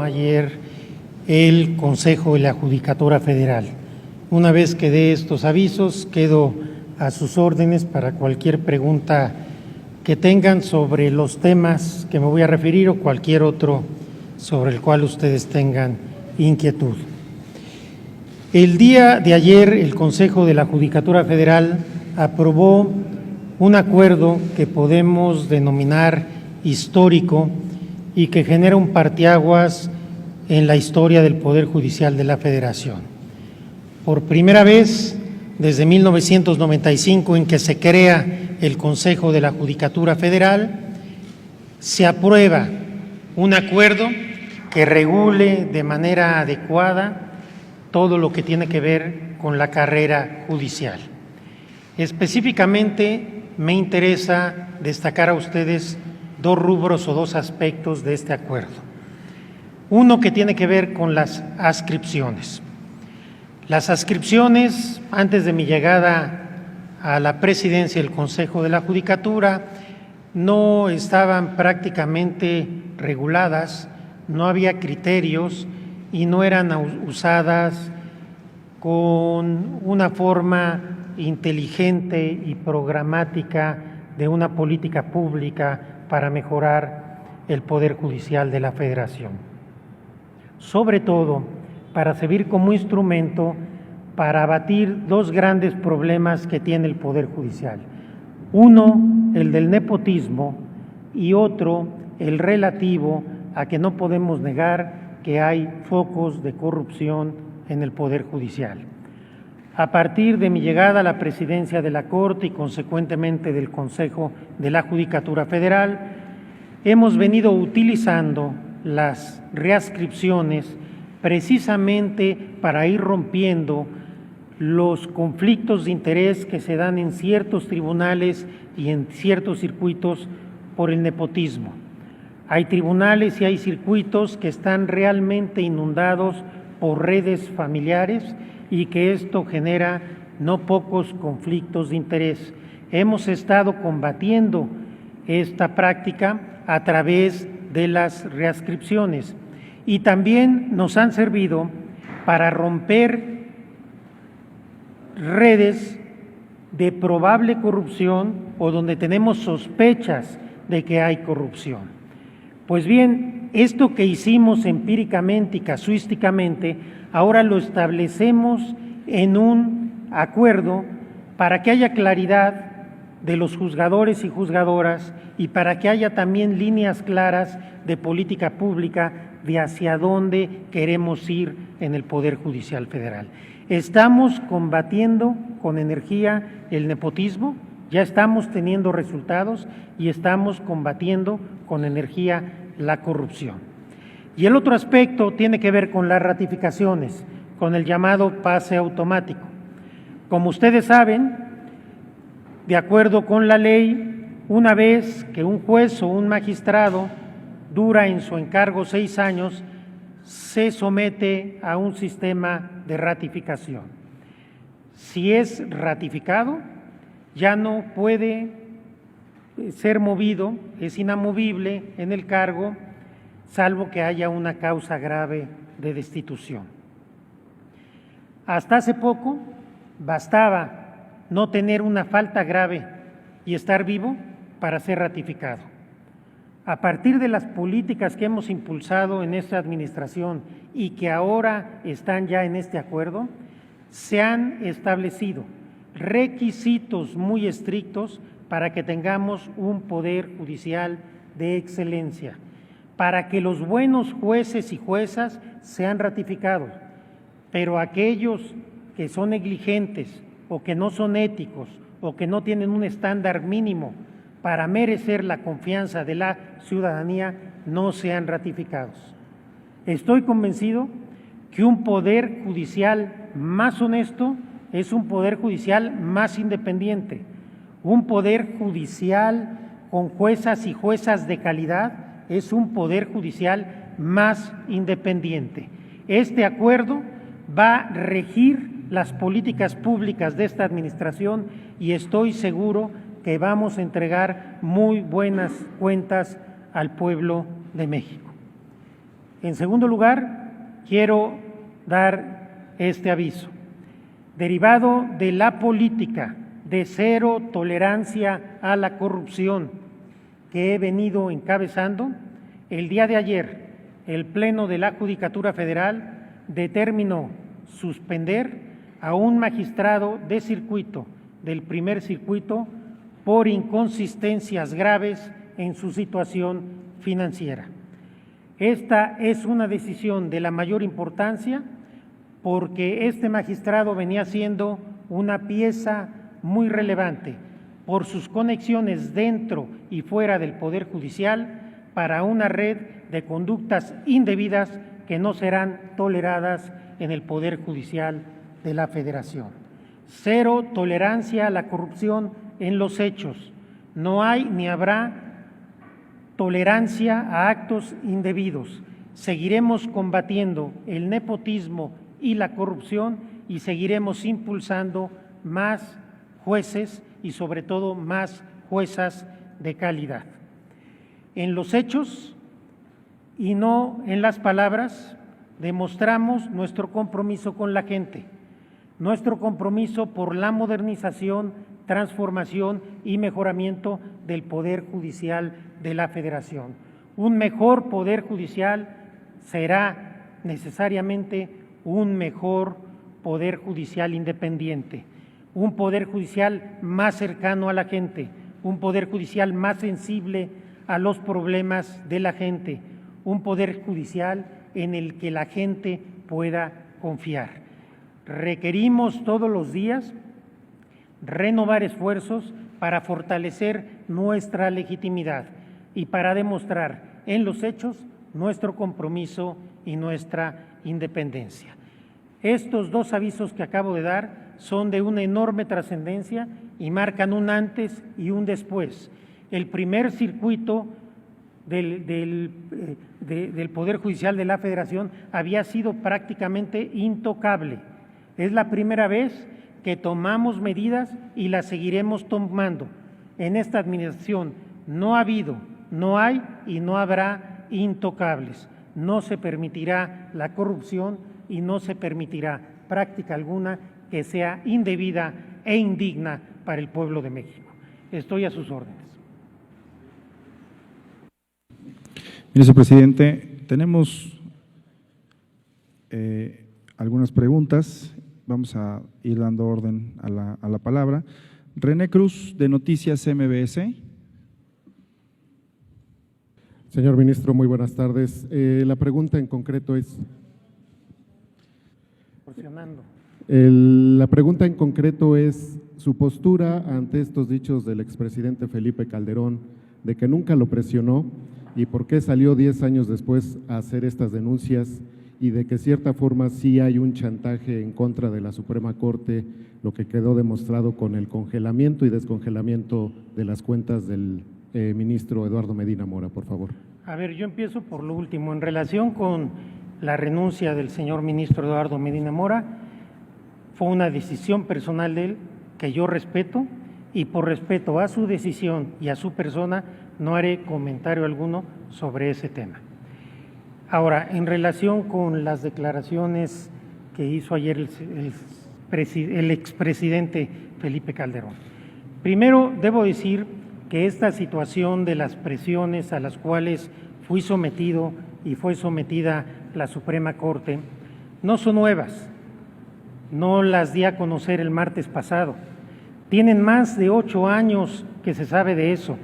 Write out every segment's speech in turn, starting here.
ayer el Consejo de la Judicatura Federal. Una vez que dé estos avisos, quedo a sus órdenes para cualquier pregunta que tengan sobre los temas que me voy a referir o cualquier otro sobre el cual ustedes tengan inquietud. El día de ayer, el Consejo de la Judicatura Federal aprobó un acuerdo que podemos denominar histórico y que genera un parteaguas en la historia del Poder Judicial de la Federación. Por primera vez, desde 1995, en que se crea el Consejo de la Judicatura Federal, se aprueba un acuerdo que regule de manera adecuada todo lo que tiene que ver con la carrera judicial. Específicamente, me interesa destacar a ustedes dos rubros o dos aspectos de este acuerdo. Uno que tiene que ver con las adscripciones. Las adscripciones, antes de mi llegada a la presidencia del Consejo de la Judicatura, no estaban prácticamente reguladas, no había criterios y no eran usadas con una forma inteligente y programática de una política pública para mejorar el Poder Judicial de la Federación. Sobre todo, para servir como instrumento para abatir dos grandes problemas que tiene el Poder Judicial. Uno, el del nepotismo, y otro, el relativo a que no podemos negar que hay focos de corrupción en el Poder Judicial. A partir de mi llegada a la presidencia de la Corte y consecuentemente del Consejo de la Judicatura Federal, hemos venido utilizando las readscripciones precisamente para ir rompiendo los conflictos de interés que se dan en ciertos tribunales y en ciertos circuitos por el nepotismo. Hay tribunales y hay circuitos que están realmente inundados por redes familiares y que esto genera no pocos conflictos de interés. Hemos estado combatiendo esta práctica a través de las readscripciones y también nos han servido para romper redes de probable corrupción o donde tenemos sospechas de que hay corrupción. Pues bien, esto que hicimos empíricamente y casuísticamente, ahora lo establecemos en un acuerdo para que haya claridad de los juzgadores y juzgadoras y para que haya también líneas claras de política pública de hacia dónde queremos ir en el Poder Judicial Federal. Estamos combatiendo con energía el nepotismo, ya estamos teniendo resultados y estamos combatiendo con energía la corrupción. Y el otro aspecto tiene que ver con las ratificaciones, con el llamado pase automático. Como ustedes saben, de acuerdo con la ley, una vez que un juez o un magistrado dura en su encargo 6 años, se somete a un sistema de ratificación. Si es ratificado, ya no puede ser movido, es inamovible en el cargo, salvo que haya una causa grave de destitución. Hasta hace poco bastaba no tener una falta grave y estar vivo para ser ratificado. A partir de las políticas que hemos impulsado en esta administración y que ahora están ya en este acuerdo, se han establecido requisitos muy estrictos para que tengamos un Poder Judicial de excelencia, para que los buenos jueces y juezas sean ratificados, pero aquellos que son negligentes o que no son éticos o que no tienen un estándar mínimo para merecer la confianza de la ciudadanía no sean ratificados. Estoy convencido que un Poder Judicial más honesto es un Poder Judicial más independiente, un Poder Judicial con juezas y juezas de calidad es un Poder Judicial más independiente. Este acuerdo va a regir las políticas públicas de esta administración y estoy seguro que vamos a entregar muy buenas cuentas al pueblo de México. En segundo lugar, quiero dar este aviso. Derivado de la política de cero tolerancia a la corrupción que he venido encabezando, el día de ayer el Pleno de la Judicatura Federal determinó suspender a un magistrado de circuito del primer circuito por inconsistencias graves en su situación financiera. Esta es una decisión de la mayor importancia porque este magistrado venía siendo una pieza muy relevante por sus conexiones dentro y fuera del Poder Judicial para una red de conductas indebidas que no serán toleradas en el Poder Judicial de la Federación. Cero tolerancia a la corrupción en los hechos. No hay ni habrá tolerancia a actos indebidos. Seguiremos combatiendo el nepotismo y la corrupción y seguiremos impulsando más jueces y sobre todo más juezas de calidad. En los hechos y no en las palabras demostramos nuestro compromiso con la gente, nuestro compromiso por la modernización, transformación y mejoramiento del Poder Judicial de la Federación. Un mejor Poder Judicial será necesariamente un mejor Poder Judicial independiente, un Poder Judicial más cercano a la gente, un Poder Judicial más sensible a los problemas de la gente, un Poder Judicial en el que la gente pueda confiar. Requerimos todos los días renovar esfuerzos para fortalecer nuestra legitimidad y para demostrar en los hechos nuestro compromiso y nuestra independencia. Estos dos avisos que acabo de dar son de una enorme trascendencia y marcan un antes y un después. El primer circuito del Poder Judicial de la Federación había sido prácticamente intocable. Es la primera vez que tomamos medidas y las seguiremos tomando. En esta administración no ha habido, no hay y no habrá intocables. No se permitirá la corrupción y no se permitirá práctica alguna que sea indebida e indigna para el pueblo de México. Estoy a sus órdenes. Ministro Presidente, tenemos algunas preguntas. Vamos a ir dando orden a la palabra. René Cruz, de Noticias MBS. Señor ministro, muy buenas tardes. La pregunta en concreto es… La pregunta en concreto es su postura ante estos dichos del expresidente Felipe Calderón de que nunca lo presionó y por qué salió 10 años después a hacer estas denuncias y de que de cierta forma sí hay un chantaje en contra de la Suprema Corte, lo que quedó demostrado con el congelamiento y descongelamiento de las cuentas del ministro Eduardo Medina Mora, por favor. A ver, yo empiezo por lo último. En relación con la renuncia del señor ministro Eduardo Medina Mora, fue una decisión personal de él que yo respeto y por respeto a su decisión y a su persona no haré comentario alguno sobre ese tema. Ahora, en relación con las declaraciones que hizo ayer el expresidente Felipe Calderón, primero debo decir que esta situación de las presiones a las cuales fui sometido y fue sometida la Suprema Corte no son nuevas, no las di a conocer el martes pasado, tienen más de 8 años que se sabe de eso.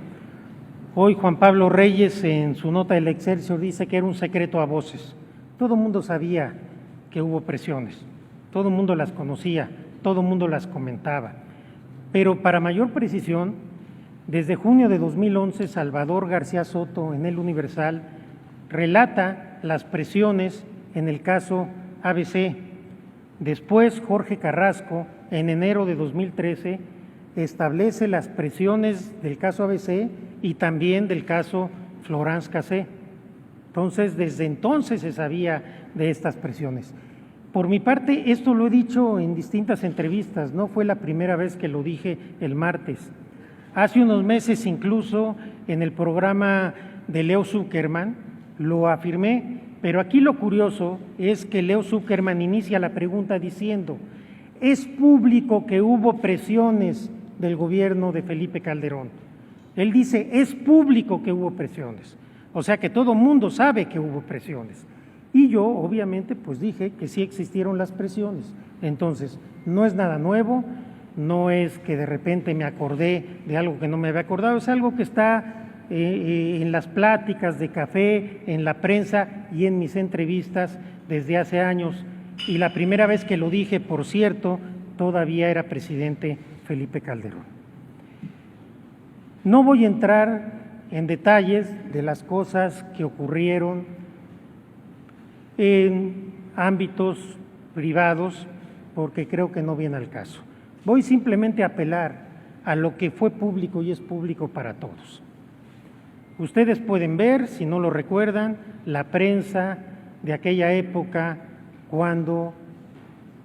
Hoy Juan Pablo Reyes en su nota del Excelsior dice que era un secreto a voces. Todo el mundo sabía que hubo presiones, todo el mundo las conocía, todo el mundo las comentaba. Pero para mayor precisión, desde junio de 2011, Salvador García Soto en El Universal relata las presiones en el caso ABC. Después, Jorge Carrasco, en enero de 2013, establece las presiones del caso ABC y también del caso Florence Cassé. Entonces, desde entonces se sabía de estas presiones. Por mi parte, esto lo he dicho en distintas entrevistas, no fue la primera vez que lo dije el martes. Hace unos meses incluso en el programa de Leo Zuckerman lo afirmé Pero aquí lo curioso es que Leo Zuckerman inicia la pregunta diciendo, ¿es público que hubo presiones del gobierno de Felipe Calderón? Él dice, es público que hubo presiones, o sea que todo mundo sabe que hubo presiones. Y yo, obviamente, pues dije que sí existieron las presiones. Entonces, no es nada nuevo, no es que de repente me acordé de algo que no me había acordado, es algo que está en las pláticas de café, en la prensa y en mis entrevistas desde hace años. Y la primera vez que lo dije, por cierto, todavía era presidente Felipe Calderón. No voy a entrar en detalles de las cosas que ocurrieron en ámbitos privados, porque creo que no viene al caso. Voy simplemente a apelar a lo que fue público y es público para todos. Ustedes pueden ver, si no lo recuerdan, la prensa de aquella época cuando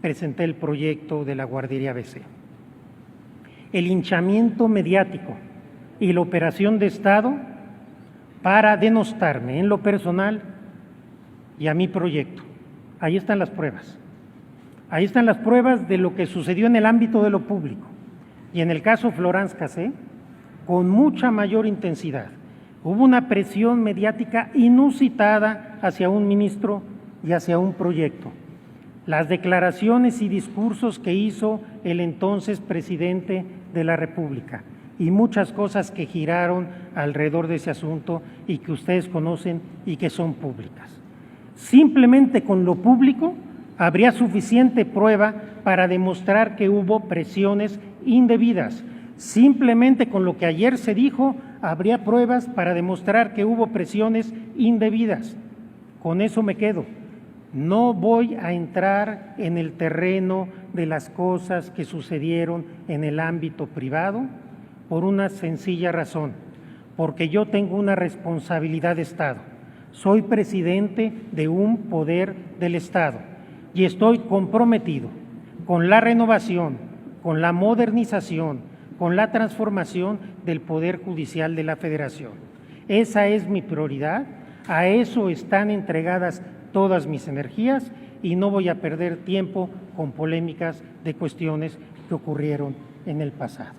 presenté el proyecto de la guardería ABC. El hinchamiento mediático y la operación de Estado para denostarme en lo personal y a mi proyecto. Ahí están las pruebas. Ahí están las pruebas de lo que sucedió en el ámbito de lo público. Y en el caso Florence Cassé, con mucha mayor intensidad. Hubo una presión mediática inusitada hacia un ministro y hacia un proyecto. Las declaraciones y discursos que hizo el entonces presidente de la República y muchas cosas que giraron alrededor de ese asunto y que ustedes conocen y que son públicas. Simplemente con lo público habría suficiente prueba para demostrar que hubo presiones indebidas. Simplemente con lo que ayer se dijo, habría pruebas para demostrar que hubo presiones indebidas. Con eso me quedo. No voy a entrar en el terreno de las cosas que sucedieron en el ámbito privado por una sencilla razón, porque yo tengo una responsabilidad de Estado. Soy presidente de un poder del Estado y estoy comprometido con la renovación, con la modernización, con la transformación del Poder Judicial de la Federación. Esa es mi prioridad, a eso están entregadas todas mis energías y no voy a perder tiempo con polémicas de cuestiones que ocurrieron en el pasado.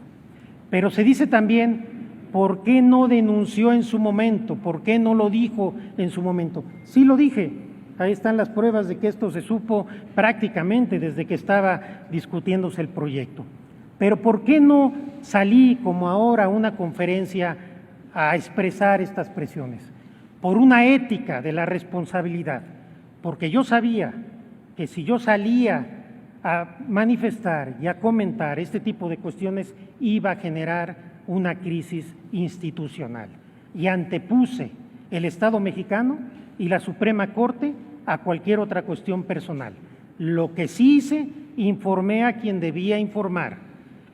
Pero se dice también, ¿por qué no denunció en su momento? ¿Por qué no lo dijo en su momento? Sí lo dije, ahí están las pruebas de que esto se supo prácticamente desde que estaba discutiéndose el proyecto. Pero ¿por qué no salí como ahora a una conferencia a expresar estas presiones? Por una ética de la responsabilidad, porque yo sabía que si yo salía a manifestar y a comentar este tipo de cuestiones iba a generar una crisis institucional. Y antepuse el Estado mexicano y la Suprema Corte a cualquier otra cuestión personal. Lo que sí hice, informé a quien debía informar,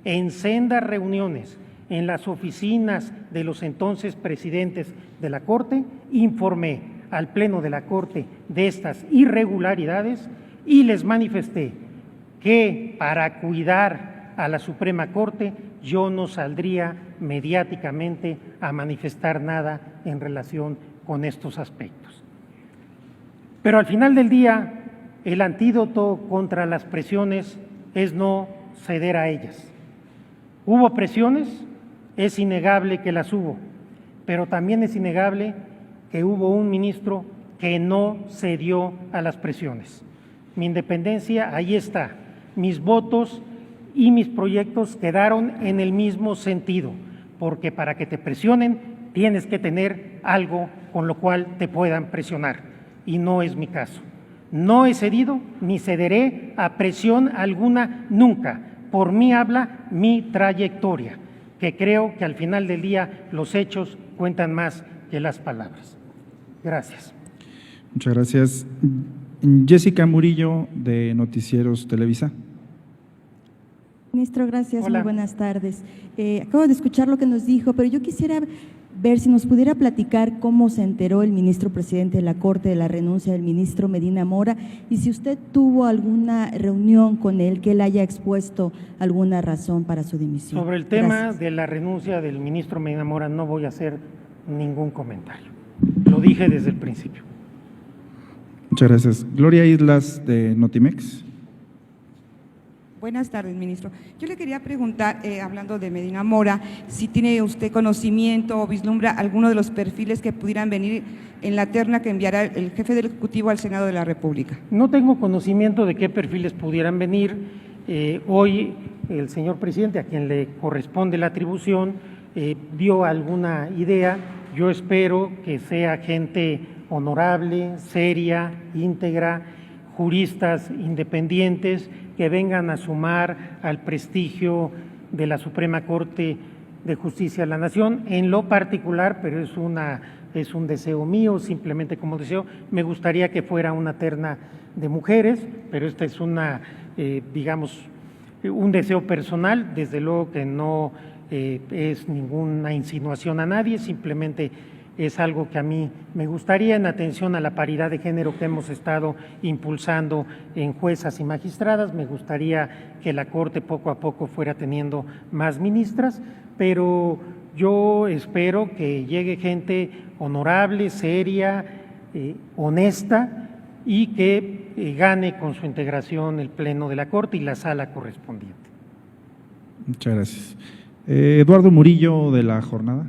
en sendas reuniones en las oficinas de los entonces presidentes de la Corte, informé al Pleno de la Corte de estas irregularidades y les manifesté que para cuidar a la Suprema Corte yo no saldría mediáticamente a manifestar nada en relación con estos aspectos. Pero al final del día, el antídoto contra las presiones es no ceder a ellas. ¿Hubo presiones? Es innegable que las hubo, pero también es innegable que hubo un ministro que no cedió a las presiones. Mi independencia, ahí está. Mis votos y mis proyectos quedaron en el mismo sentido, porque para que te presionen tienes que tener algo con lo cual te puedan presionar, y no es mi caso. No he cedido ni cederé a presión alguna nunca. Por mí habla mi trayectoria, que creo que al final del día los hechos cuentan más que las palabras. Gracias. Muchas gracias. Jessica Murillo, de Noticieros Televisa. Ministro, gracias. Hola. Muy buenas tardes. Acabo de escuchar lo que nos dijo, pero yo quisiera ver si nos pudiera platicar cómo se enteró el ministro presidente de la Corte de la renuncia del ministro Medina Mora y si usted tuvo alguna reunión con él, que él haya expuesto alguna razón para su dimisión. Sobre el tema Gracias. de la renuncia del ministro Medina Mora no voy a hacer ningún comentario. Lo dije desde el principio. Muchas gracias. Gloria Islas, de Notimex. Buenas tardes, ministro. Yo le quería preguntar, hablando de Medina Mora, si tiene usted conocimiento o vislumbra alguno de los perfiles que pudieran venir en la terna que enviará el jefe del Ejecutivo al Senado de la República. No tengo conocimiento de qué perfiles pudieran venir. Hoy el señor presidente, a quien le corresponde la atribución, dio alguna idea. Yo espero que sea gente honorable, seria, íntegra, juristas independientes que vengan a sumar al prestigio de la Suprema Corte de Justicia de la Nación. En lo particular, pero es un deseo mío, simplemente como deseo, me gustaría que fuera una terna de mujeres, pero esta es digamos, un deseo personal, desde luego que no es ninguna insinuación a nadie, simplemente es algo que a mí me gustaría, en atención a la paridad de género que hemos estado impulsando en juezas y magistradas. Me gustaría que la Corte poco a poco fuera teniendo más ministras, pero yo espero que llegue gente honorable, seria, honesta, y que gane con su integración el Pleno de la Corte y la sala correspondiente. Muchas gracias. Eduardo Murillo, de La Jornada.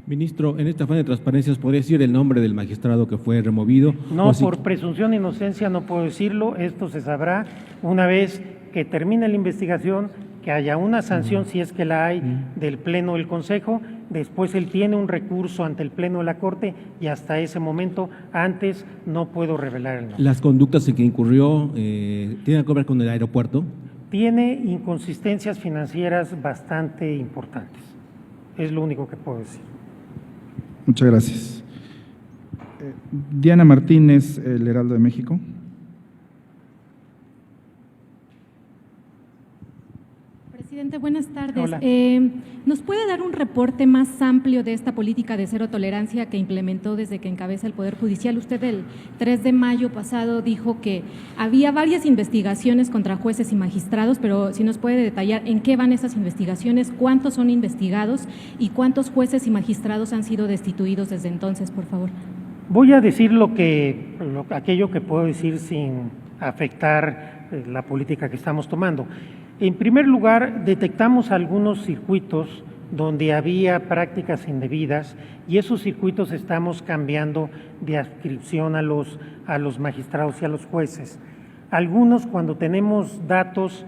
Ministro, en este afán de transparencia, ¿podría decir el nombre del magistrado que fue removido? No, por presunción de inocencia no puedo decirlo. Esto se sabrá una vez que termine la investigación, que haya una sanción, si es que la hay, del Pleno del Consejo. Después él tiene un recurso ante el Pleno de la Corte y hasta ese momento, antes, no puedo revelar el nombre. ¿Las conductas en que incurrió tienen que ver con el aeropuerto? Tiene inconsistencias financieras bastante importantes. Es lo único que puedo decir. Muchas gracias. Diana Martínez, El Heraldo de México. Presidente, buenas tardes. Hola. ¿Nos puede dar un reporte más amplio de esta política de cero tolerancia que implementó desde que encabeza el Poder Judicial? Usted el 3 de mayo pasado dijo que había varias investigaciones contra jueces y magistrados, pero si nos puede detallar en qué van esas investigaciones, cuántos son investigados y cuántos jueces y magistrados han sido destituidos desde entonces, por favor. Voy a decir aquello que puedo decir sin afectar la política que estamos tomando. En primer lugar, detectamos algunos circuitos donde había prácticas indebidas y esos circuitos estamos cambiando de adscripción a los magistrados y a los jueces. Algunos, cuando tenemos datos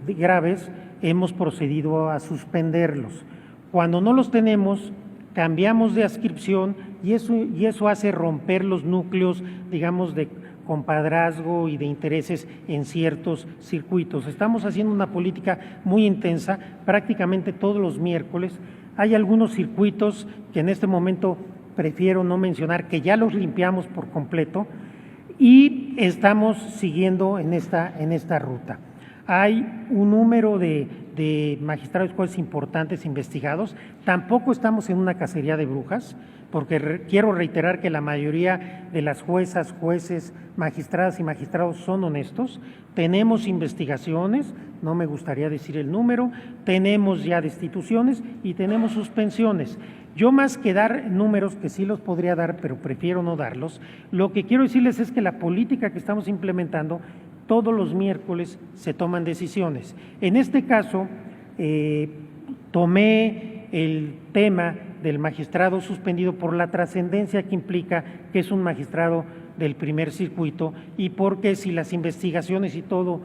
graves, hemos procedido a suspenderlos. Cuando no los tenemos, cambiamos de adscripción y eso hace romper los núcleos, digamos, de compadrazgo y de intereses en ciertos circuitos. Estamos haciendo una política muy intensa, prácticamente todos los miércoles. Hay algunos circuitos que en este momento prefiero no mencionar, que ya los limpiamos por completo y estamos siguiendo en esta ruta. Hay un número de magistrados y jueces importantes investigados. Tampoco estamos en una cacería de brujas, porque quiero reiterar que la mayoría de las juezas, jueces, magistradas y magistrados son honestos. Tenemos investigaciones, no me gustaría decir el número, tenemos ya destituciones y tenemos suspensiones. Yo, más que dar números, que sí los podría dar, pero prefiero no darlos, lo que quiero decirles es que la política que estamos implementando, todos los miércoles se toman decisiones. En este caso, tomé el tema del magistrado suspendido por la trascendencia que implica que es un magistrado del primer circuito y porque si las investigaciones y todo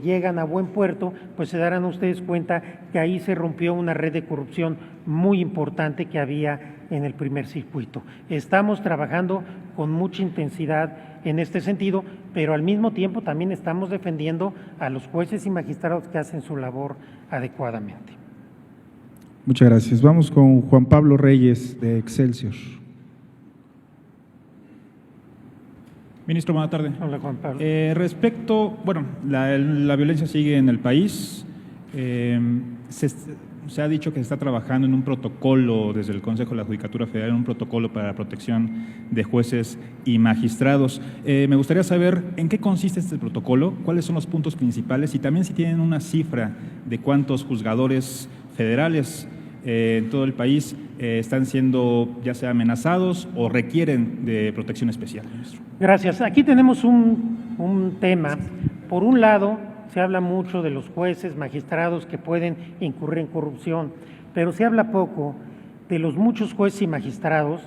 llegan a buen puerto, pues se darán ustedes cuenta que ahí se rompió una red de corrupción muy importante que había en el primer circuito. Estamos trabajando con mucha intensidad en este sentido, pero al mismo tiempo también estamos defendiendo a los jueces y magistrados que hacen su labor adecuadamente. Muchas gracias. Vamos con Juan Pablo Reyes, de Excelsior. Ministro, buenas tardes. Hola, Juan Pablo. Respecto, la violencia sigue en el país. Se ha dicho que se está trabajando en un protocolo desde el Consejo de la Judicatura Federal, en un protocolo para la protección de jueces y magistrados. Me gustaría saber en qué consiste este protocolo, cuáles son los puntos principales y también si tienen una cifra de cuántos juzgadores federales en todo el país están siendo ya sea amenazados o requieren de protección especial, ministro. Gracias. Aquí tenemos un tema. Por un lado, se habla mucho de los jueces, magistrados que pueden incurrir en corrupción, pero se habla poco de los muchos jueces y magistrados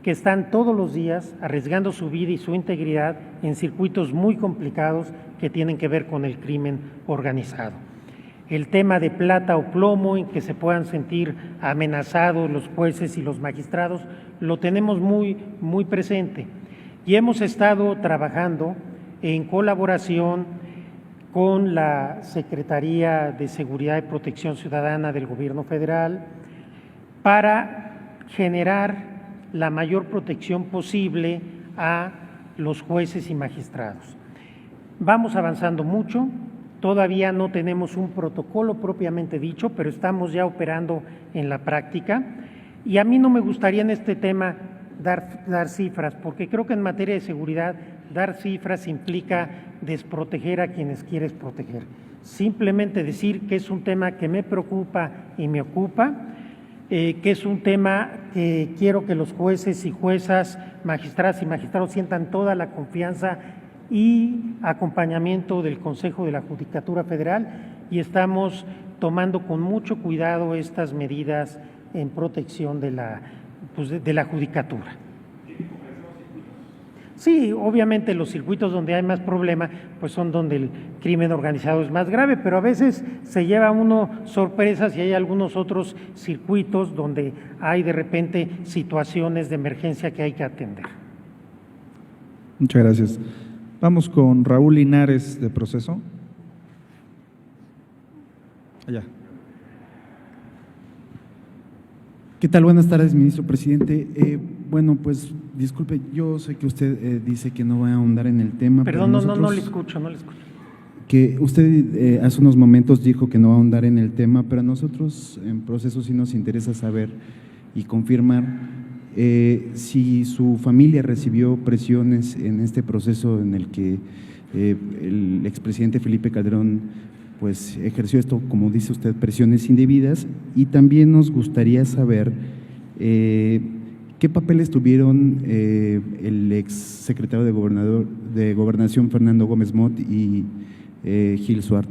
que están todos los días arriesgando su vida y su integridad en circuitos muy complicados que tienen que ver con el crimen organizado. El tema de plata o plomo en que se puedan sentir amenazados los jueces y los magistrados lo tenemos muy presente y hemos estado trabajando en colaboración con la Secretaría de Seguridad y Protección Ciudadana del Gobierno Federal para generar la mayor protección posible a los jueces y magistrados. Vamos avanzando mucho, todavía no tenemos un protocolo propiamente dicho, pero estamos ya operando en la práctica y a mí no me gustaría en este tema dar cifras, porque creo que en materia de seguridad dar cifras implica desproteger a quienes quieres proteger. Simplemente decir que es un tema que me preocupa y me ocupa, que es un tema que quiero que los jueces y juezas, magistradas y magistrados sientan toda la confianza y acompañamiento del Consejo de la Judicatura Federal y estamos tomando con mucho cuidado estas medidas en protección de la Judicatura. Sí, obviamente los circuitos donde hay más problema pues son donde el crimen organizado es más grave, pero a veces se lleva uno sorpresas y hay algunos otros circuitos donde hay de repente situaciones de emergencia que hay que atender. Muchas gracias. Vamos con Raúl Linares de Proceso. Allá. ¿Qué tal? Buenas tardes, ministro presidente. Bueno, pues disculpe, yo sé que usted dice que no va a ahondar en el tema. Perdón, no le escucho. Que usted hace unos momentos dijo que no va a ahondar en el tema, pero a nosotros en Proceso sí nos interesa saber y confirmar si su familia recibió presiones en este proceso en el que el expresidente Felipe Calderón pues ejerció esto, como dice usted, presiones indebidas, y también nos gustaría saber qué papeles tuvieron el ex secretario de Gobernación Fernando Gómez Mott y Gil Suart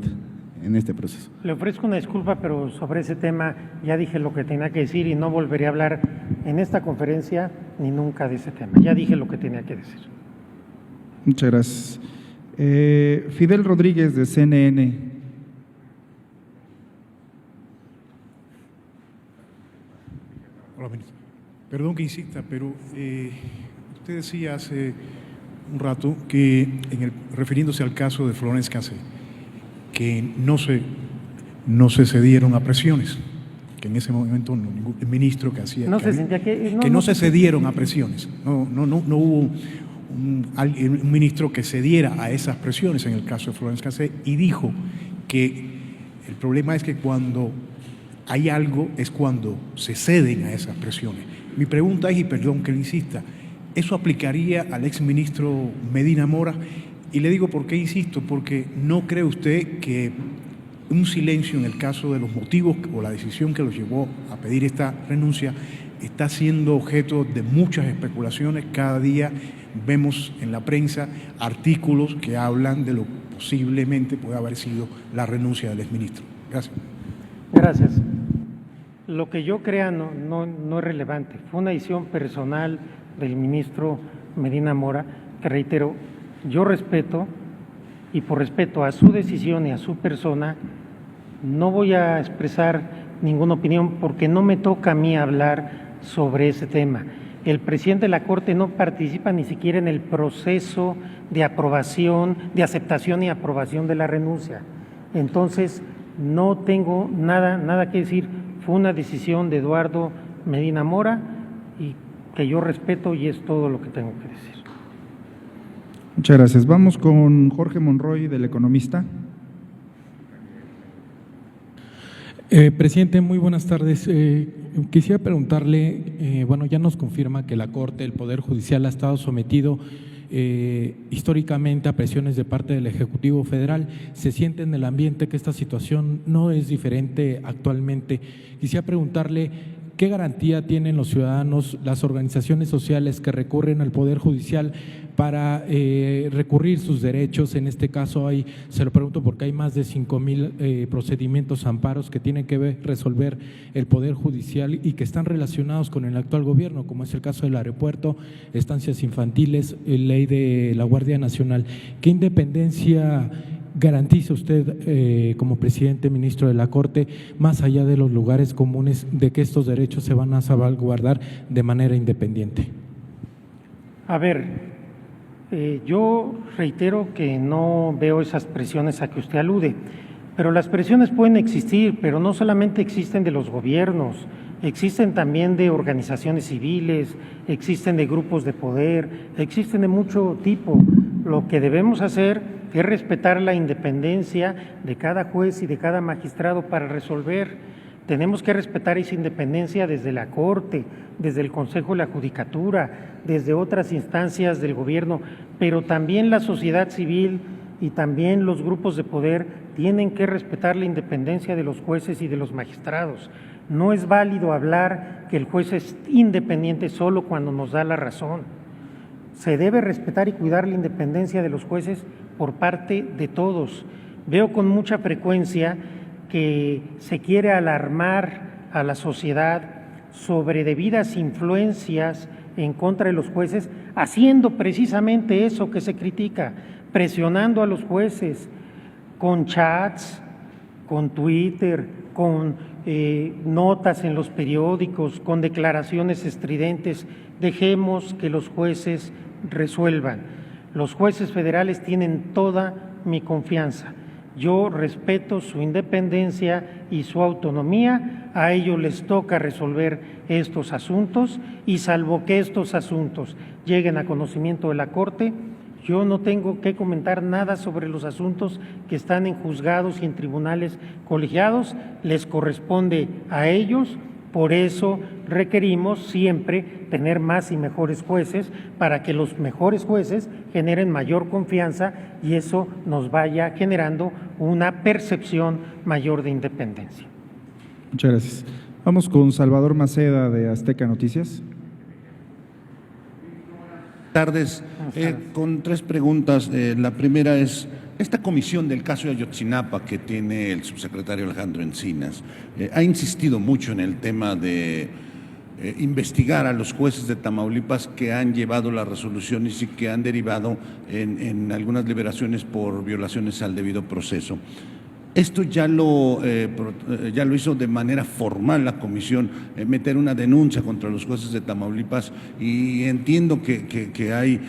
en este proceso. Le ofrezco una disculpa, pero sobre ese tema ya dije lo que tenía que decir y no volveré a hablar en esta conferencia ni nunca de ese tema. Ya dije lo que tenía que decir. Muchas gracias. Fidel Rodríguez de CNN. Hola, ministro. Perdón que insista, pero usted decía hace un rato que, refiriéndose al caso de Florence Cassé, que no se cedieron a presiones, que en ese momento ningún ministro que hacía no que, se sentía que no se cedieron a presiones, no hubo un ministro que cediera a esas presiones en el caso de Florence Cassé, y dijo que el problema es que cuando hay algo es cuando se ceden a esas presiones. Mi pregunta es, y perdón que le insista, ¿eso aplicaría al exministro Medina Mora? Y le digo por qué insisto, porque ¿no cree usted que un silencio en el caso de los motivos o la decisión que los llevó a pedir esta renuncia está siendo objeto de muchas especulaciones? Cada día vemos en la prensa artículos que hablan de lo que posiblemente puede haber sido la renuncia del exministro. Gracias. Gracias. Lo que yo crea no es relevante. Fue una decisión personal del ministro Medina Mora, que reitero, yo respeto, y por respeto a su decisión y a su persona, no voy a expresar ninguna opinión porque no me toca a mí hablar sobre ese tema. El presidente de la Corte no participa ni siquiera en el proceso de aprobación, de aceptación y aprobación de la renuncia. Entonces, no tengo nada que decir. Fue una decisión de Eduardo Medina Mora y que yo respeto, y es todo lo que tengo que decir. Muchas gracias. Vamos con Jorge Monroy, del Economista. Presidente, muy buenas tardes. Quisiera preguntarle, bueno, ya nos confirma que la Corte, el Poder Judicial, ha estado sometido históricamente a presiones de parte del Ejecutivo Federal. Se siente en el ambiente que esta situación no es diferente actualmente. Quisiera preguntarle, ¿qué garantía tienen los ciudadanos, las organizaciones sociales que recurren al Poder Judicial para recurrir sus derechos? En este caso se lo pregunto porque hay más de 5,000 procedimientos, amparos que tienen que resolver el Poder Judicial y que están relacionados con el actual gobierno, como es el caso del aeropuerto, estancias infantiles, ley de la Guardia Nacional. ¿Qué independencia garantiza usted como presidente, ministro de la Corte, más allá de los lugares comunes, de que estos derechos se van a salvaguardar de manera independiente? A ver, yo reitero que no veo esas presiones a que usted alude, pero las presiones pueden existir, pero no solamente existen de los gobiernos, existen también de organizaciones civiles, existen de grupos de poder, existen de mucho tipo. Lo que debemos hacer es respetar la independencia de cada juez y de cada magistrado para resolver. Tenemos que respetar esa independencia desde la Corte, desde el Consejo de la Judicatura, desde otras instancias del gobierno, pero también la sociedad civil y también los grupos de poder tienen que respetar la independencia de los jueces y de los magistrados. No es válido hablar que el juez es independiente solo cuando nos da la razón. Se debe respetar y cuidar la independencia de los jueces por parte de todos. Veo con mucha frecuencia que se quiere alarmar a la sociedad sobre debidas influencias en contra de los jueces, haciendo precisamente eso que se critica, presionando a los jueces con chats, con Twitter, con notas en los periódicos, con declaraciones estridentes. Dejemos que los jueces resuelvan. Los jueces federales tienen toda mi confianza. Yo respeto su independencia y su autonomía, a ellos les toca resolver estos asuntos y salvo que estos asuntos lleguen a conocimiento de la Corte, yo no tengo que comentar nada sobre los asuntos que están en juzgados y en tribunales colegiados, les corresponde a ellos. Por eso requerimos siempre tener más y mejores jueces para que los mejores jueces generen mayor confianza y eso nos vaya generando una percepción mayor de independencia. Muchas gracias. Vamos con Salvador Maceda de Azteca Noticias. Buenas tardes. Con tres preguntas. La primera es, esta comisión del caso de Ayotzinapa que tiene el subsecretario Alejandro Encinas ha insistido mucho en el tema de investigar a los jueces de Tamaulipas que han llevado las resoluciones y que han derivado en algunas liberaciones por violaciones al debido proceso. Esto ya lo hizo de manera formal la comisión, meter una denuncia contra los jueces de Tamaulipas, y entiendo que hay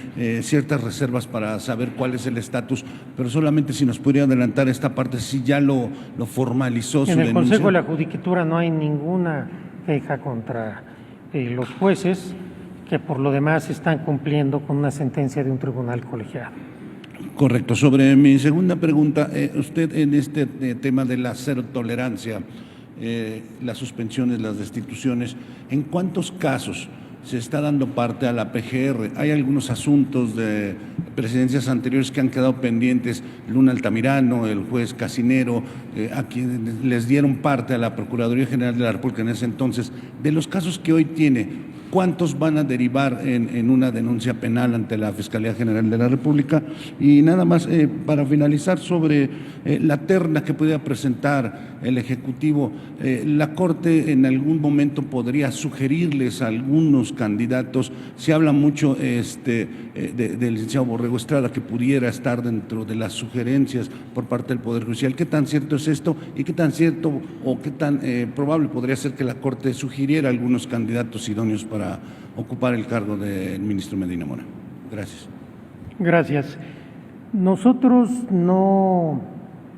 ciertas reservas para saber cuál es el estatus, pero solamente si nos pudiera adelantar esta parte, si ya lo formalizó su denuncia. En el Consejo de la Judicatura no hay ninguna queja contra los jueces, que por lo demás están cumpliendo con una sentencia de un tribunal colegiado. Correcto. Sobre mi segunda pregunta, usted en este tema de la cero tolerancia, las suspensiones, las destituciones, ¿en cuántos casos se está dando parte a la PGR? Hay algunos asuntos de presidencias anteriores que han quedado pendientes, Luna Altamirano, el juez Casinero, a quienes les dieron parte a la Procuraduría General de la República en ese entonces. De los casos que hoy tiene, ¿cuántos van a derivar en una denuncia penal ante la Fiscalía General de la República? Y nada más, para finalizar, sobre la terna que pudiera presentar el Ejecutivo, la Corte en algún momento podría sugerirles a algunos candidatos. Se habla mucho del licenciado Borrego Estrada, que pudiera estar dentro de las sugerencias por parte del Poder Judicial. ¿Qué tan cierto es esto y qué tan cierto o qué tan probable podría ser que la Corte sugiriera algunos candidatos idóneos para ocupar el cargo del ministro Medina Mora? Gracias. Gracias. Nosotros no,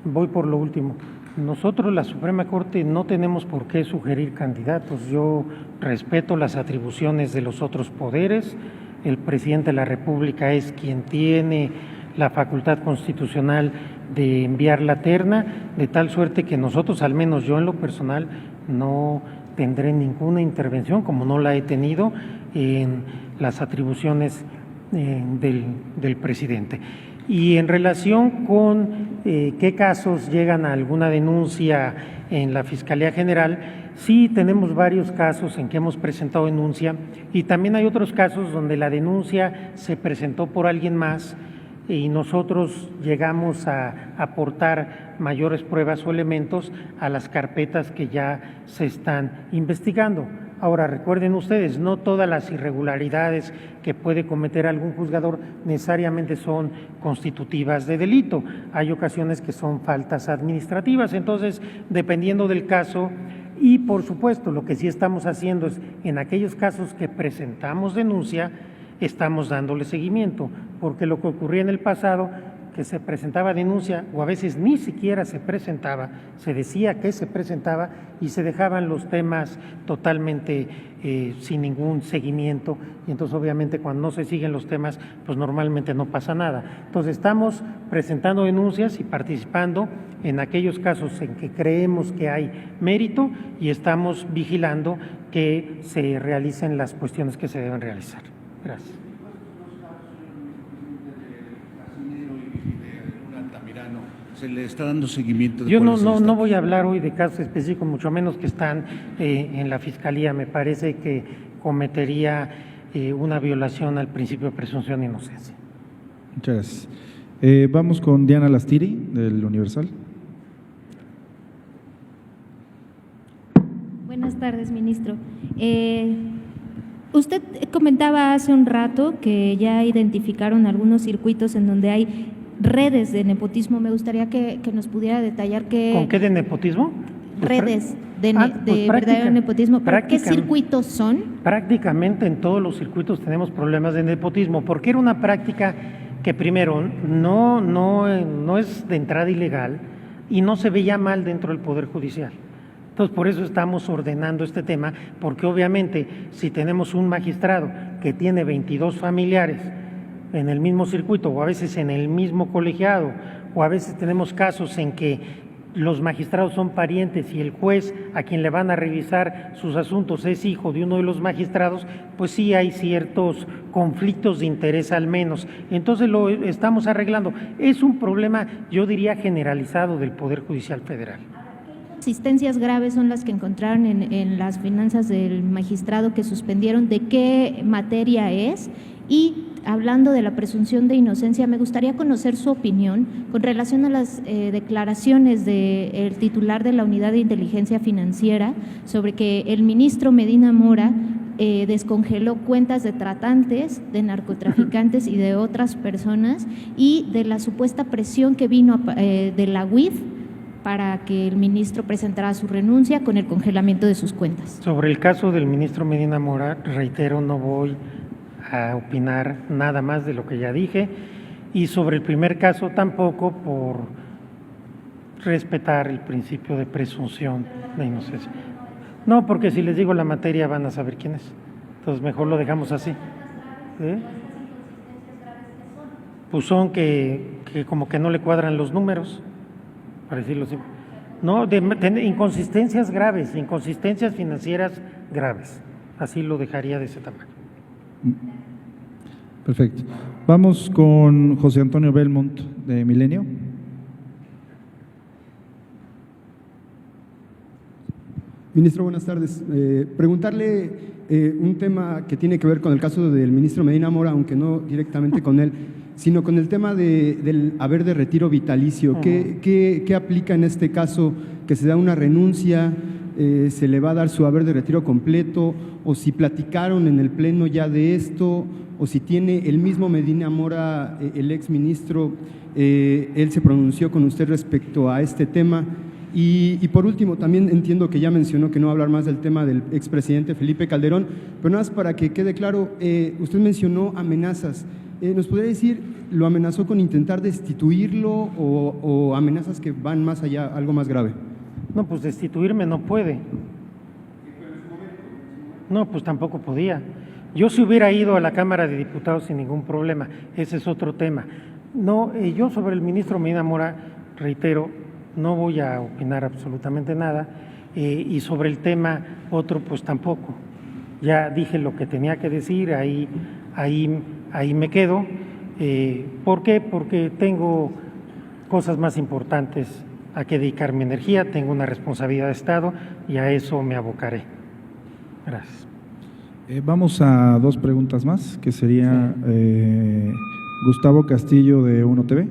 voy por lo último, nosotros la Suprema Corte no tenemos por qué sugerir candidatos. Yo respeto las atribuciones de los otros poderes. El presidente de la República es quien tiene la facultad constitucional de enviar la terna, de tal suerte que nosotros, al menos yo en lo personal, no tendré ninguna intervención, como no la he tenido, en las atribuciones del presidente. Y en relación con qué casos llegan a alguna denuncia en la Fiscalía General, sí tenemos varios casos en que hemos presentado denuncia y también hay otros casos donde la denuncia se presentó por alguien más y nosotros llegamos a aportar mayores pruebas o elementos a las carpetas que ya se están investigando. Ahora, recuerden ustedes, no todas las irregularidades que puede cometer algún juzgador necesariamente son constitutivas de delito. Hay ocasiones que son faltas administrativas, entonces, dependiendo del caso, y por supuesto, lo que sí estamos haciendo es, en aquellos casos que presentamos denuncia, estamos dándole seguimiento, porque lo que ocurría en el pasado, que se presentaba denuncia o a veces ni siquiera se presentaba, se decía que se presentaba y se dejaban los temas totalmente sin ningún seguimiento y entonces obviamente cuando no se siguen los temas pues normalmente no pasa nada. Entonces estamos presentando denuncias y participando en aquellos casos en que creemos que hay mérito y estamos vigilando que se realicen las cuestiones que se deben realizar. Gracias. ¿Se le está dando seguimiento? Yo no voy a hablar hoy de casos específicos, mucho menos que están en la Fiscalía. Me parece que cometería una violación al principio de presunción de inocencia. Muchas gracias. Vamos con Diana Lastiri, del Universal. Buenas tardes, ministro. Usted comentaba hace un rato que ya identificaron algunos circuitos en donde hay redes de nepotismo. Me gustaría que nos pudiera detallar qué… ¿Con qué de nepotismo? Redes de verdadero nepotismo. ¿Pero qué circuitos son? Prácticamente en todos los circuitos tenemos problemas de nepotismo, porque era una práctica que primero no es de entrada ilegal y no se veía mal dentro del Poder Judicial. Entonces, por eso estamos ordenando este tema, porque obviamente si tenemos un magistrado que tiene 22 familiares en el mismo circuito o a veces en el mismo colegiado o a veces tenemos casos en que los magistrados son parientes y el juez a quien le van a revisar sus asuntos es hijo de uno de los magistrados, pues sí hay ciertos conflictos de interés al menos. Entonces lo estamos arreglando. Es un problema, yo diría, generalizado del Poder Judicial Federal. Inconsistencias graves son las que encontraron en las finanzas del magistrado que suspendieron. ¿De qué materia es? Y hablando de la presunción de inocencia, me gustaría conocer su opinión con relación a las declaraciones del titular de la Unidad de Inteligencia Financiera sobre que el ministro Medina Mora descongeló cuentas de tratantes, de narcotraficantes y de otras personas y de la supuesta presión que vino de la UIF para que el ministro presentara su renuncia con el congelamiento de sus cuentas. Sobre el caso del ministro Medina Mora, reitero, no voy a opinar nada más de lo que ya dije, y sobre el primer caso tampoco, por respetar el principio de presunción de inocencia. No, porque si les digo la materia van a saber quién es, entonces mejor lo dejamos así. Pues son que como que no le cuadran los números, para decirlo así. No, de inconsistencias graves, inconsistencias financieras graves, así lo dejaría de ese tamaño. Perfecto. Vamos con José Antonio Belmont, de Milenio. Ministro, buenas tardes. Preguntarle un tema que tiene que ver con el caso del ministro Medina Mora, aunque no directamente con él, sino con el tema del haber de retiro vitalicio. ¿Qué aplica en este caso? ¿Que se da una renuncia? ¿Se le va a dar su haber de retiro completo? ¿O si platicaron en el Pleno ya de esto? ¿O si tiene el mismo Medina Mora, el exministro, él se pronunció con usted respecto a este tema? Y por último, también entiendo que ya mencionó que no va a hablar más del tema del expresidente Felipe Calderón, pero nada más para que quede claro, usted mencionó amenazas. ¿Nos podría decir, lo amenazó con intentar destituirlo o amenazas que van más allá, algo más grave? No, pues destituirme no puede. No, pues tampoco podía. Yo si hubiera ido a la Cámara de Diputados sin ningún problema, ese es otro tema. No, yo sobre el ministro Medina Mora, reitero, no voy a opinar absolutamente nada, y sobre el tema otro, pues tampoco. Ya dije lo que tenía que decir, ahí ahí me quedo. ¿Por qué? Porque tengo cosas más importantes a que dedicar mi energía, tengo una responsabilidad de Estado y a eso me abocaré. Gracias. Vamos a dos preguntas más, que sería Gustavo Castillo de 1TV.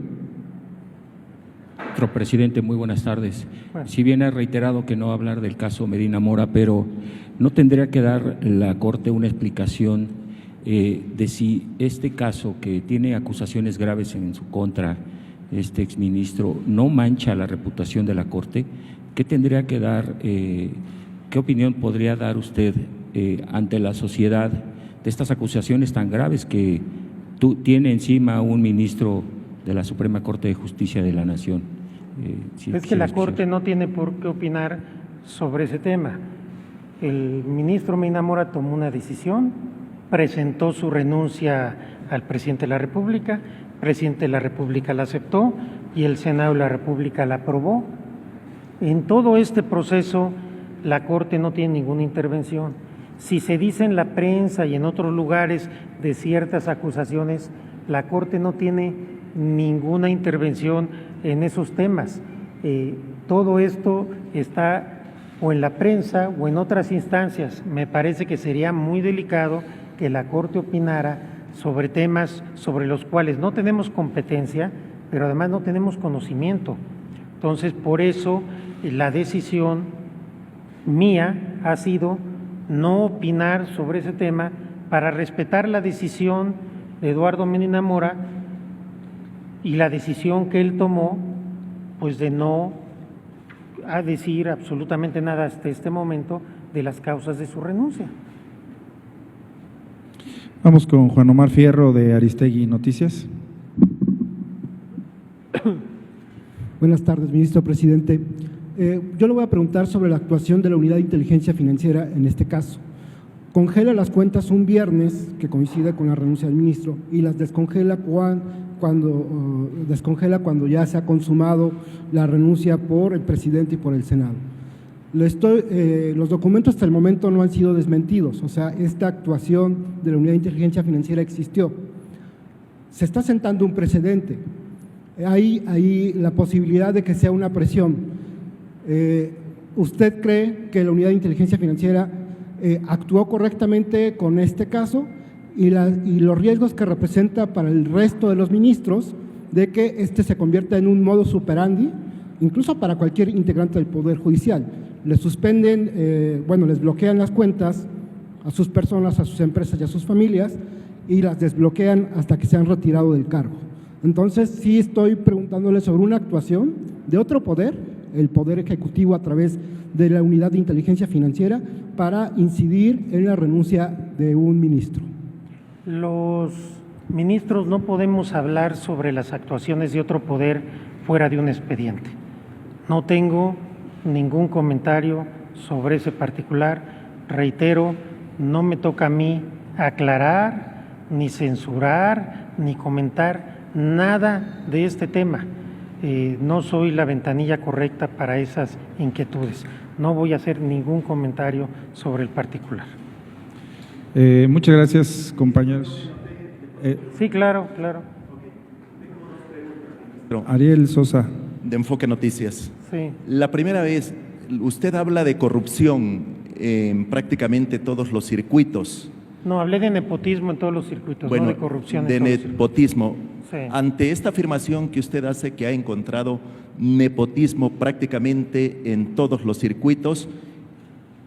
Nuestro presidente, muy buenas tardes. Bueno. Si bien ha reiterado que no va a hablar del caso Medina Mora, pero ¿no tendría que dar la Corte una explicación de si este caso, que tiene acusaciones graves en su contra, este exministro, no mancha la reputación de la Corte? ¿Qué tendría que dar, qué opinión podría dar usted ante la sociedad de estas acusaciones tan graves que tiene encima un ministro de la Suprema Corte de Justicia de la Nación? Es que la Corte no tiene por qué opinar sobre ese tema. El ministro Medina Mora tomó una decisión, presentó su renuncia al presidente de la República, el presidente de la República la aceptó y el Senado de la República la aprobó. En todo este proceso la Corte no tiene ninguna intervención. Si se dice en la prensa y en otros lugares de ciertas acusaciones, la Corte no tiene ninguna intervención en esos temas. Todo esto está o en la prensa o en otras instancias. Me parece que sería muy delicado que la Corte opinara sobre temas sobre los cuales no tenemos competencia, pero además no tenemos conocimiento. Entonces, por eso la decisión mía ha sido no opinar sobre ese tema para respetar la decisión de Eduardo Medina Mora y la decisión que él tomó, pues de no decir absolutamente nada hasta este momento de las causas de su renuncia. Vamos con Juan Omar Fierro de Aristegui Noticias. Buenas tardes, ministro presidente. Yo le voy a preguntar sobre la actuación de la Unidad de Inteligencia Financiera en este caso. Congela las cuentas un viernes, que coincide con la renuncia del ministro, y las descongela cuando ya se ha consumado la renuncia por el presidente y por el Senado. Los documentos hasta el momento no han sido desmentidos, o sea, esta actuación de la Unidad de Inteligencia Financiera existió. Se está sentando un precedente. Hay la posibilidad de que sea una presión. ¿Usted cree que la Unidad de Inteligencia Financiera actuó correctamente con este caso y los riesgos que representa para el resto de los ministros de que este se convierta en un modus operandi, incluso para cualquier integrante del Poder Judicial? Les suspenden, les bloquean las cuentas a sus personas, a sus empresas y a sus familias y las desbloquean hasta que se han retirado del cargo. Entonces, sí estoy preguntándole sobre una actuación de otro poder, el Poder Ejecutivo a través de la Unidad de Inteligencia Financiera, para incidir en la renuncia de un ministro. Los ministros no podemos hablar sobre las actuaciones de otro poder fuera de un expediente. No tengo ningún comentario sobre ese particular. Reitero, no me toca a mí aclarar, ni censurar, ni comentar nada de este tema. No soy la ventanilla correcta para esas inquietudes. No voy a hacer ningún comentario sobre el particular. Muchas gracias, compañeros. Sí, claro. Ariel Sosa. De Enfoque Noticias. Sí. La primera vez, usted habla de corrupción en prácticamente todos los circuitos. No, hablé de nepotismo en todos los circuitos, no de corrupción. De nepotismo. Sí. Ante esta afirmación que usted hace que ha encontrado nepotismo prácticamente en todos los circuitos,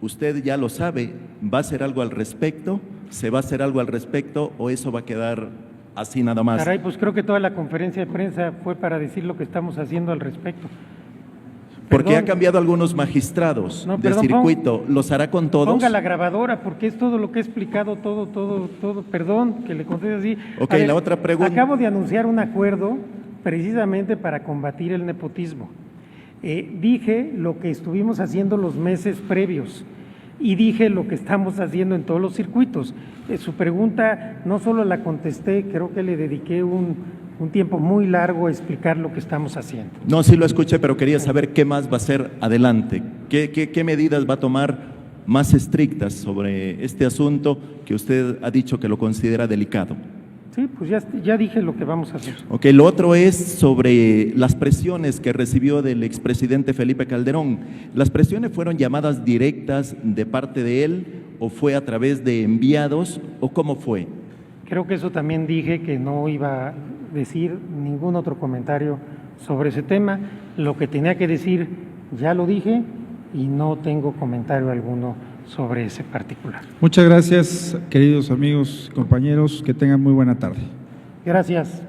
usted ya lo sabe, ¿va a hacer algo al respecto? ¿Se va a hacer algo al respecto o eso va a quedar así nada más? Caray, pues creo que toda la conferencia de prensa fue para decir lo que estamos haciendo al respecto. Porque ha cambiado algunos magistrados de circuito, ¿los hará con todos? Ponga la grabadora, porque es todo lo que he explicado, todo, perdón, que le conteste así. Ok, la otra pregunta. Acabo de anunciar un acuerdo precisamente para combatir el nepotismo. Dije lo que estuvimos haciendo los meses previos y dije lo que estamos haciendo en todos los circuitos. Su pregunta no solo la contesté, creo que le dediqué un tiempo muy largo a explicar lo que estamos haciendo. No, sí lo escuché, pero quería saber qué más va a hacer adelante. ¿Qué medidas va a tomar más estrictas sobre este asunto que usted ha dicho que lo considera delicado. Sí, pues ya dije lo que vamos a hacer. Ok, lo otro es sobre las presiones que recibió del expresidente Felipe Calderón. ¿Las presiones fueron llamadas directas de parte de él o fue a través de enviados o cómo fue? Creo que eso también dije, que no iba a decir ningún otro comentario sobre ese tema. Lo que tenía que decir ya lo dije y no tengo comentario alguno sobre ese particular. Muchas gracias, queridos amigos, compañeros, que tengan muy buena tarde. Gracias.